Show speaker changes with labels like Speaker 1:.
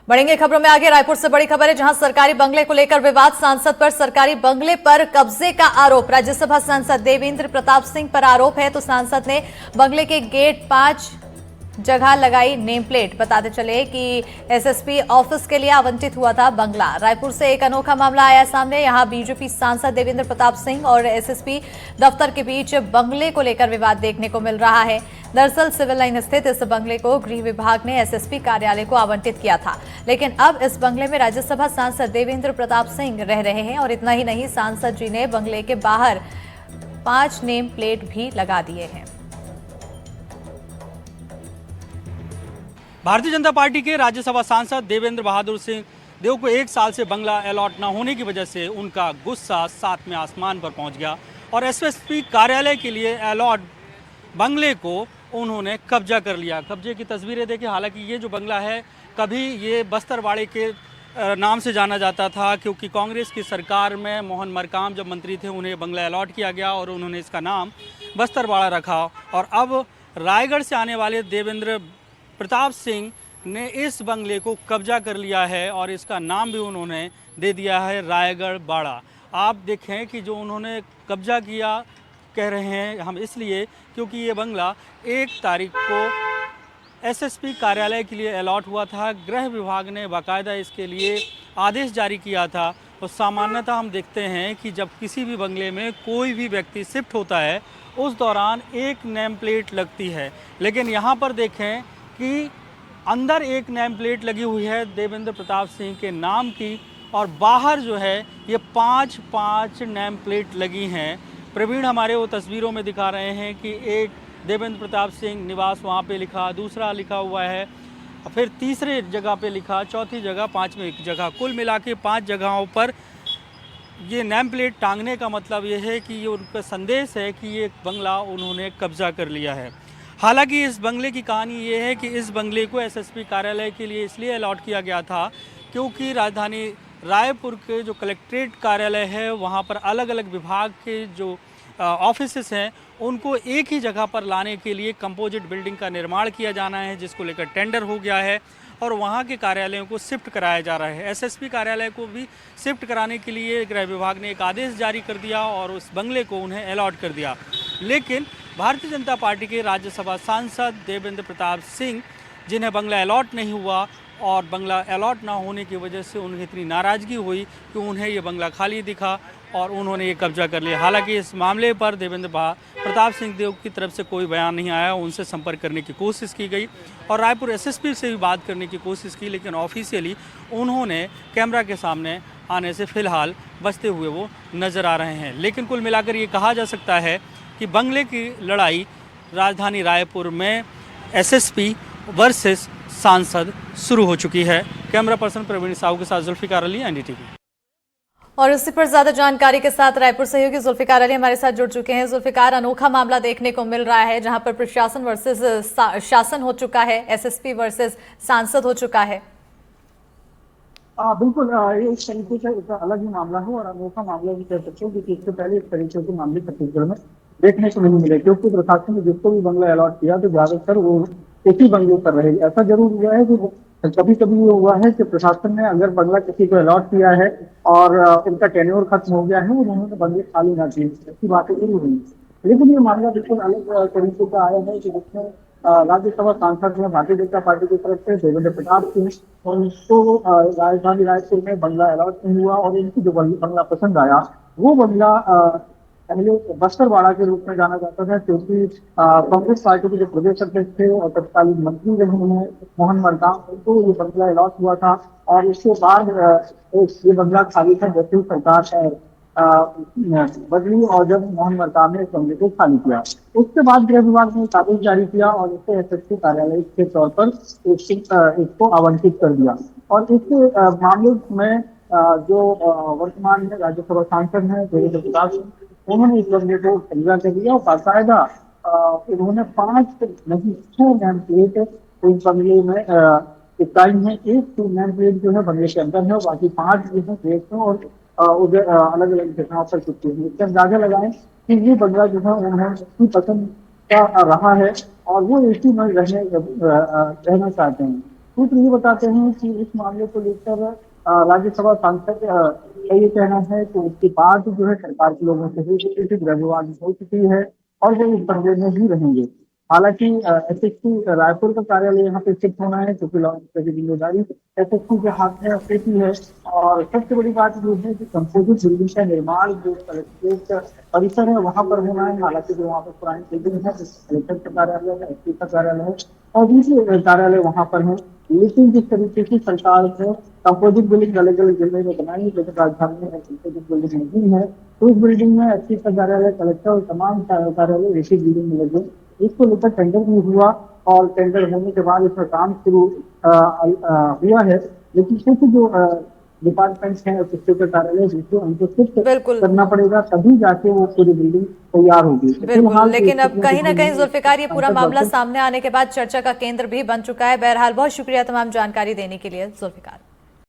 Speaker 1: बढ़ेंगे खबरों में आगे। रायपुर से बड़ी खबर है, जहां सरकारी बंगले को लेकर विवाद। सांसद पर सरकारी बंगले पर कब्जे का आरोप। राज्यसभा सांसद देवेंद्र प्रताप सिंह पर आरोप है, तो सांसद ने बंगले के गेट 5 जगह लगाई नेम प्लेट। बताते चले कि एसएसपी ऑफिस के लिए आवंटित हुआ था बंगला। रायपुर से एक अनोखा मामला आया सामने। यहां बीजेपी सांसद देवेंद्र प्रताप सिंह और एसएसपी दफ्तर के बीच बंगले को लेकर विवाद देखने को मिल रहा है। दरअसल सिविल लाइन स्थित इस बंगले को गृह विभाग ने एसएसपी कार्यालय को आवंटित किया था, लेकिन अब इस बंगले में राज्यसभा सांसद देवेंद्र प्रताप सिंह रह रहे हैं। और इतना ही नहीं, सांसद जी ने बंगले के बाहर 5 नेम प्लेट भी लगा दिए हैं।
Speaker 2: भारतीय जनता पार्टी के राज्यसभा सांसद देवेंद्र बहादुर सिंह देव को 1 साल से बंगला अलॉट न होने की वजह से उनका गुस्सा 7वें आसमान पर पहुंच गया और एसएसपी कार्यालय के लिए अलॉट बंगले को उन्होंने कब्जा कर लिया। कब्जे की तस्वीरें देखिए। हालांकि ये जो बंगला है, कभी ये बस्तरवाड़े के नाम से जाना जाता था, क्योंकि कांग्रेस की सरकार में मोहन मरकाम जब मंत्री थे उन्हें बंगला अलॉट किया गया और उन्होंने इसका नाम बस्तरवाड़ा रखा। और अब रायगढ़ से आने वाले देवेंद्र प्रताप सिंह ने इस बंगले को कब्जा कर लिया है और इसका नाम भी उन्होंने दे दिया है रायगढ़ बाड़ा। आप देखें कि जो उन्होंने कब्जा किया, कह रहे हैं हम इसलिए क्योंकि ये बंगला 1 तारीख को एसएसपी कार्यालय के लिए अलॉट हुआ था। गृह विभाग ने बाकायदा इसके लिए आदेश जारी किया था। और सामान्यतः हम देखते हैं कि जब किसी भी बंगले में कोई भी व्यक्ति शिफ्ट होता है, उस दौरान एक नेम प्लेट लगती है, लेकिन यहाँ पर देखें कि अंदर एक नेम प्लेट लगी हुई है देवेंद्र प्रताप सिंह के नाम की, और बाहर जो है ये 5 नेम प्लेट लगी हैं। प्रवीण हमारे वो तस्वीरों में दिखा रहे हैं कि एक देवेंद्र प्रताप सिंह निवास वहाँ पे लिखा, दूसरा लिखा हुआ है, फिर तीसरे जगह पे लिखा, चौथी जगह, 5वीं जगह, कुल मिला के 5 जगहों पर ये नेम प्लेट टांगने का मतलब ये है कि ये उनका संदेश है कि ये बंगला उन्होंने कब्जा कर लिया है। हालांकि इस बंगले की कहानी ये है कि इस बंगले को एसएसपी कार्यालय के लिए इसलिए अलॉट किया गया था क्योंकि राजधानी रायपुर के जो कलेक्ट्रेट कार्यालय है, वहाँ पर अलग अलग विभाग के जो ऑफिसेस हैं उनको एक ही जगह पर लाने के लिए कंपोजिट बिल्डिंग का निर्माण किया जाना है, जिसको लेकर टेंडर हो गया है और वहाँ के कार्यालयों को शिफ्ट कराया जा रहा है। एसएसपी कार्यालय को भी शिफ्ट कराने के लिए गृह विभाग ने एक आदेश जारी कर दिया और उस बंगले को उन्हें अलॉट कर दिया। लेकिन भारतीय जनता पार्टी के राज्यसभा सांसद देवेंद्र प्रताप सिंह, जिन्हें बंगला अलॉट नहीं हुआ और बंगला अलॉट ना होने की वजह से उन्हें इतनी नाराज़गी हुई कि उन्हें ये बंगला खाली दिखा और उन्होंने ये कब्जा कर लिया। हालांकि इस मामले पर देवेंद्र प्रताप सिंह देव की तरफ से कोई बयान नहीं आया। उनसे संपर्क करने की कोशिश की गई और रायपुर एसएसपी से भी बात करने की कोशिश की, लेकिन ऑफिशियली उन्होंने कैमरा के सामने आने से फ़िलहाल बचते हुए वो नज़र आ रहे हैं। लेकिन कुल मिलाकर ये कहा जा सकता है कि बंगले की लड़ाई राजधानी रायपुर में एसएसपी वर्सेस सांसद शुरू हो चुकी है। कैमरा पर्सन प्रवीण साहू के साथ जुल्फिकार अली, एनडीटीवी।
Speaker 1: और इसी पर ज्यादा जानकारी के साथ रायपुर सहयोगी जुल्फिकार अली हमारे साथ जुड़ चुके हैं। जुल्फिकार, अनोखा मामला देखने को मिल रहा है जहां पर प्रशासन वर्सेस शासन हो चुका है, एसएसपी वर्सेस सांसद हो चुका है।
Speaker 3: बिल्कुल, ये इस तरीके से एक अलग ही मामला है और अनोखा मामला भी कह सकते हैं, क्योंकि इससे पहले इस तरीके के मामले छत्तीसगढ़ में देखने को नहीं मिले, क्योंकि प्रशासन ने जिसको भी बंगला अलॉट किया तो ज्यादातर वो एक ही बंगले पर रहे। ऐसा जरूर हुआ है कि कभी कभी ये हुआ है कि प्रशासन ने अगर बंगला किसी को अलॉट किया है और उनका टेन्योर खत्म हो गया है और उन्होंने बंगले खाली ना किए, ऐसी बातें जरूर हुई। लेकिन ये मामला बिल्कुल अलग तरीके का आया है कि जिसमें राज्यसभा सांसद ने भारतीय जनता पार्टी की तरफ से देवेंद्र प्रताप सिंह, उनको राजधानी रायपुर में बंगला अलॉट नहीं हुआ और इनकी जो बंगला पसंद आया वो बंगला पहले बस्तरवाड़ा के रूप में जाना जाता था, क्योंकि कांग्रेस पार्टी के जो प्रदेश अध्यक्ष थे और तत्कालीन मंत्री रहे हैं मोहन मरकाम, उनको ये बंगला अलॉट हुआ था और उसके बाद ये बंगला खाली था जैसे ही सरकार बदली और जब मोहन मरकाम ने इस बंगले को खाली किया। उसके बाद गृह विभाग ने एक आदेश जारी किया और इसे एसएसपी कार्यालय के तौर पर इसको आवंटित कर दिया। और इस मामले में जो वर्तमान में राज्यसभा सांसद हैं देवेंद्र प्रताप सिंह, उन्होंने इस बंगले को कब्जा कर लिया और बाकायदा उन्होंने 5 नहीं 6 नेम प्लेट इस बंगले में चिपकाई है। एक नेम प्लेट जो है बंगले के अंदर है और बाकी 5 जो है गेट में और उधर अलग अलग जगहों पर चिपकी है। इसका अंदाजा लगाएं कि ये बंगला जो है उन्होंने पसंद का रहा है और वो इसी में रहना चाहते हैं। सूत्र ये बताते हैं कि इस मामले को लेकर राज्यसभा सांसद का ये कहना है कि उसकी बात जो है सरकार के लोगों से हो चुकी थी, गृहविवाद हो चुकी है और वो इस बंगले में ही रहेंगे। हालांकि एसएसपी रायपुर का कार्यालय यहाँ पे शिफ्ट होना है, क्योंकि लॉ की जिम्मेदारी एसएसपी के हाथ में होती है। और सबसे बड़ी बात ये है कि कंपोजिट बिल्डिंग का निर्माण जो कलेक्ट्रेट परिसर है वहां पर होना है। हालांकि जो वहाँ पर पुरानी बिल्डिंग है, कलेक्टर का कार्यालय है, एसपी का कार्यालय है और दूसरे कार्यालय वहां पर है। लेकिन जिस तरीके की सरकार ने कंपोजिट बिल्डिंग अलग अलग जिले में बनाई, जैसे राजधानी में कंपोजिट बिल्डिंग नहीं है, तो उस बिल्डिंग में एसपी का कार्यालय, कलेक्टर और तमाम कार्यालय एक ही बिल्डिंग में लगे। इसको लेकर टेंडर भी हुआ और टेंडर होने के बाद इसमें काम शुरू हुआ है। लेकिन कुछ जो डिपार्टमेंट्स हैं, एसपी का कार्यालय, जिसको उनको शिफ्ट
Speaker 1: बिल्कुल
Speaker 3: करना पड़ेगा, तभी जाके वो पूरी बिल्डिंग तैयार होगी।
Speaker 1: बिल्कुल, लेकिन अब कहीं ना कहीं जुल्फिकार ये पूरा मामला सामने आने के बाद चर्चा का केंद्र भी बन चुका है। बहरहाल बहुत शुक्रिया तमाम जानकारी देने के लिए जुल्फिकार।